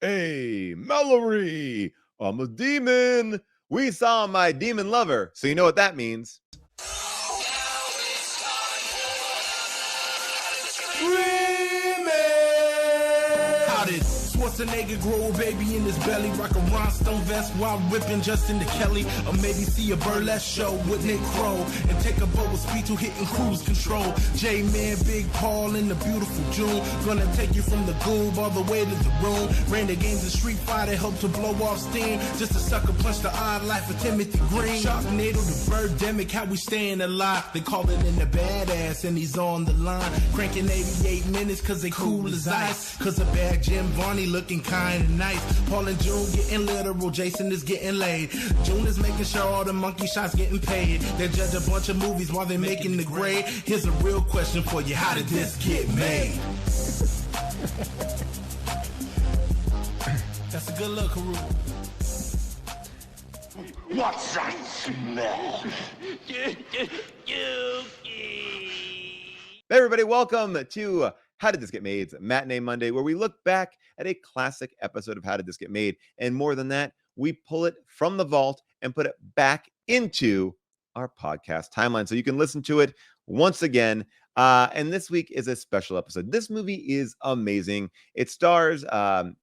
Hey, Mallory, I'm a demon. We saw my demon lover, so you know what that means. How did Schwarzenegger grow a baby in his belly? Rock a rhinestone vest while ripping Justin to Kelly. Or maybe see a burlesque show with Nick Crow and take a boat with speed to hitting cruise control. J-Man, Big Paul in the beautiful June. Gonna take you from the goob all the way to the room. Ran the games of Street Fighter, helped to blow off steam. Just a sucker punch the odd life of Timothy Green. Sharknado to Birdemic, how we staying alive. They call it in the badass and he's on the line. Cranking 88 minutes cause they cool as ice. Cause a bad Jim Varney looking kinda nice. Paul and June getting literal, Jason is getting laid. June is making sure all the monkey shots getting paid. They judge a bunch of movies while they're making the grade. Here's a real question for you, how did this get made? That's a good look, Haru. What's that smell? Hey everybody, welcome to How Did This Get Made? It's Matinee Monday, where we look back at a classic episode of How Did This Get Made? And more than that, we pull it from the vault and put it back into our podcast timeline so you can listen to it once again. And this week is a special episode. This movie is amazing. It stars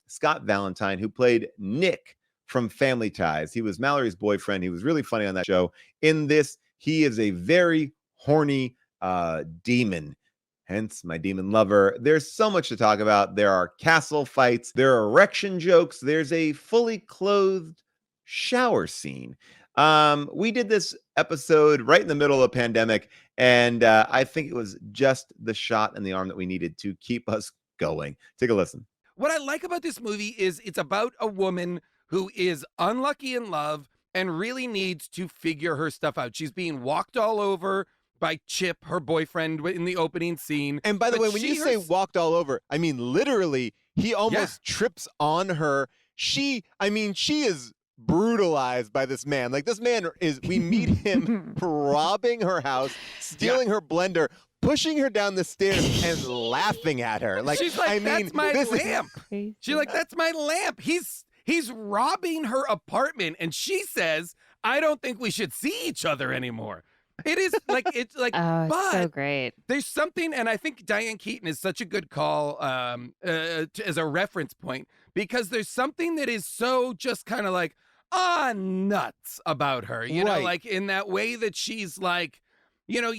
Scott Valentine, who played Nick from Family Ties. He was Mallory's boyfriend. He was really funny on that show. In this, he is a very horny demon, hence my demon lover. There's so much to talk about. There are castle fights, there are erection jokes, there's a fully clothed shower scene. We did this episode right in the middle of a pandemic, and I think it was just the shot in the arm that we needed to keep us going. Take a listen. What I like about this movie is it's about a woman who is unlucky in love and really needs to figure her stuff out. She's being walked all over by Chip, her boyfriend, in the opening scene. And by the way, when you say walked all over, I mean literally, he almost trips on her. She is brutalized by this man. Like, this man we meet him robbing her house, stealing her blender, pushing her down the stairs and laughing at her. Like, she's like, that's my lamp. She's like, that's my lamp. He's robbing her apartment, and she says, I don't think we should see each other anymore. It's like, Oh, but it's so great. there's something, and I think Diane Keaton is such a good call as a reference point, because there's something that is so just kind of like, nuts about her, you know, like in that way that she's like, you know,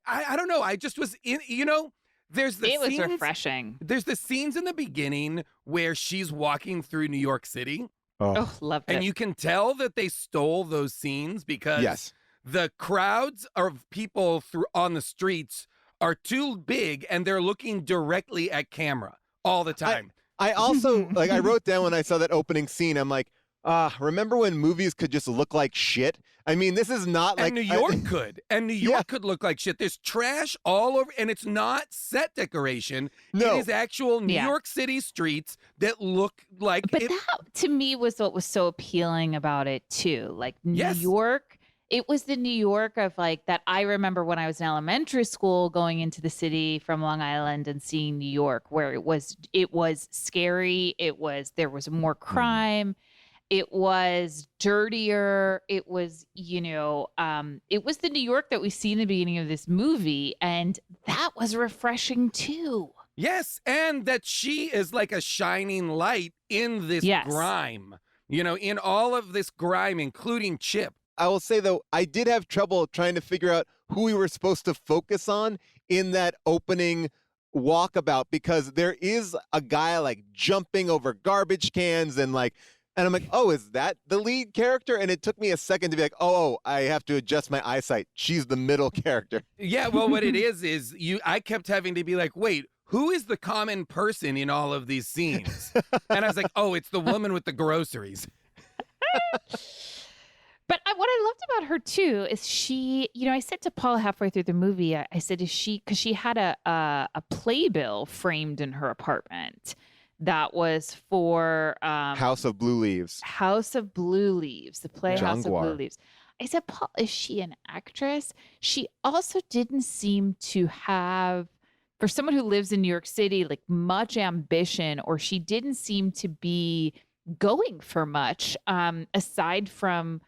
I don't know. I just was in, you know, there's the It was scenes, refreshing. there's the scenes in the beginning where she's walking through New York City. Oh, loved it. And you can tell that they stole those scenes because the crowds of people on the streets are too big and they're looking directly at camera all the time. I also, like, I wrote down when I saw that opening scene, I'm like, remember when movies could just look like shit? I mean, this is not like... And New York could. And New York could look like shit. There's trash all over, and it's not set decoration. No. It is actual New York City streets that look like... But that, to me, was what was so appealing about it, too. Like, New York, it was the New York of, like, that I remember when I was in elementary school going into the city from Long Island and seeing New York, where it was scary. There was more crime. It was dirtier. It was, you know, it was the New York that we see in the beginning of this movie. And that was refreshing too. Yes. And that she is like a shining light in this grime, you know, in all of this grime, including Chip. I will say, though, I did have trouble trying to figure out who we were supposed to focus on in that opening walkabout, because there is a guy like jumping over garbage cans and like, and I'm like, oh, is that the lead character? And it took me a second to be like, oh, I have to adjust my eyesight. She's the middle character. Yeah, well, what it is I kept having to be like, wait, who is the common person in all of these scenes? And I was like, oh, it's the woman with the groceries. But what I loved about her too is she, you know, I said to Paul halfway through the movie, I said, because she had a playbill framed in her apartment that was for House of Blue Leaves. House of Blue Leaves, the play John House of Blue Leaves. I said, Paul, is she an actress? She also didn't seem to have for someone who lives in New York City, like much ambition, or she didn't seem to be going for much aside from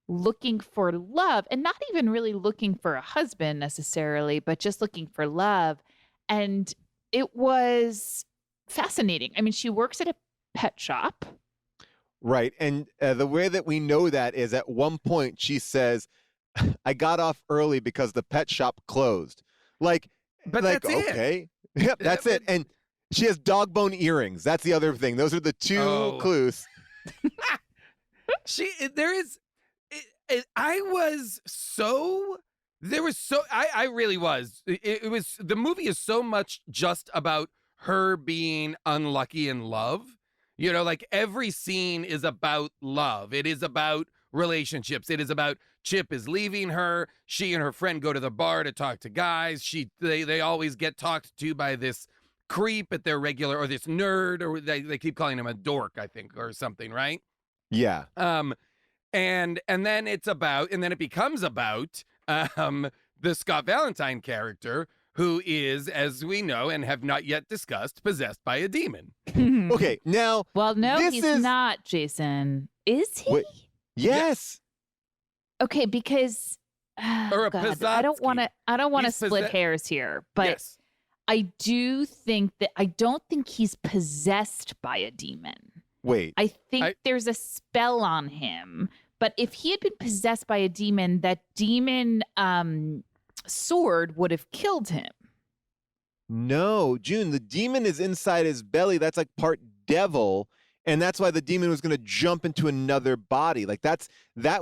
looking for love, and not even really looking for a husband necessarily, but just looking for love. And it was fascinating. I mean, she works at a pet shop. Right. And the way that we know that is at one point she says, I got off early because the pet shop closed. Like, But like that's it. okay. Yep, that's it. And she has dog bone earrings. That's the other thing. Those are the two clues. I really was. It was, the movie is so much just about her being unlucky in love. You know, like every scene is about love. It is about relationships. It is about Chip is leaving her. She and her friend go to the bar to talk to guys. They always get talked to by this creep at their regular, or this nerd, or they keep calling him a dork, I think, or something, right? Yeah. And then it becomes about the Scott Valentine character, who is, as we know and have not yet discussed, possessed by a demon. Okay, now. Well, no, he's not, Jason. Is he? Wait, yes. Okay, because or a God, I don't want to split hairs here, but yes. I don't think he's possessed by a demon. Wait. I think there's a spell on him. But if he had been possessed by a demon, that demon sword would have killed him. No, June, the demon is inside his belly. That's like part devil. And that's why the demon was going to jump into another body. Like that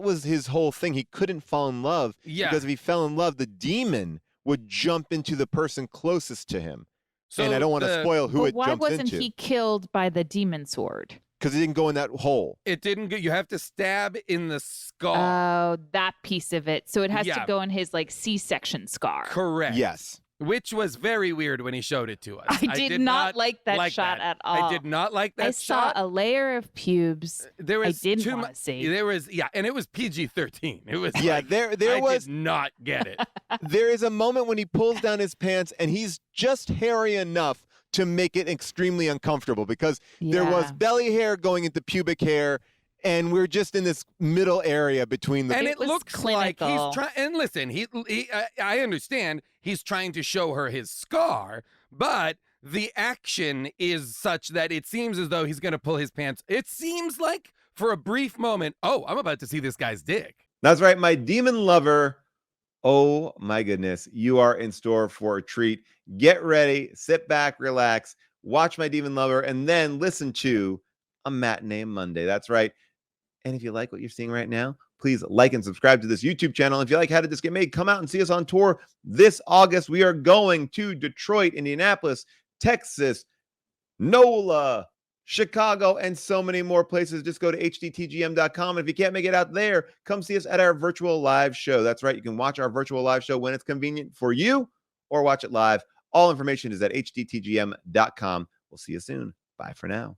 was his whole thing. He couldn't fall in love because if he fell in love, the demon would jump into the person closest to him. So and I don't want to spoil who it jumps into. Why wasn't he killed by the demon sword? Because he didn't go in that hole. It didn't go. You have to stab in the skull. Oh, that piece of it. So it has to go in his like C-section scar. Correct. Yes. Which was very weird when he showed it to us. I did not like that shot at all. I did not like that shot. I saw a layer of pubes. There was I didn't want to see. There was, and it was PG-13. It was I did not get it. There is a moment when he pulls down his pants and he's just hairy enough to make it extremely uncomfortable because there was belly hair going into pubic hair. And we're just in this middle area between the. And it looks clinical. Like he's trying. And listen, I understand he's trying to show her his scar, but the action is such that it seems as though he's going to pull his pants. It seems like for a brief moment, oh, I'm about to see this guy's dick. That's right, my demon lover. Oh my goodness, you are in store for a treat. Get ready, sit back, relax, watch My Demon Lover, and then listen to a Matinee Monday. That's right. And if you like what you're seeing right now, please like and subscribe to this YouTube channel. If you like How Did This Get Made, come out and see us on tour this August. We are going to Detroit, Indianapolis, Texas, NOLA, Chicago, and so many more places. Just go to HDTGM.com. And if you can't make it out there, come see us at our virtual live show. That's right. You can watch our virtual live show when it's convenient for you or watch it live. All information is at HDTGM.com. We'll see you soon. Bye for now.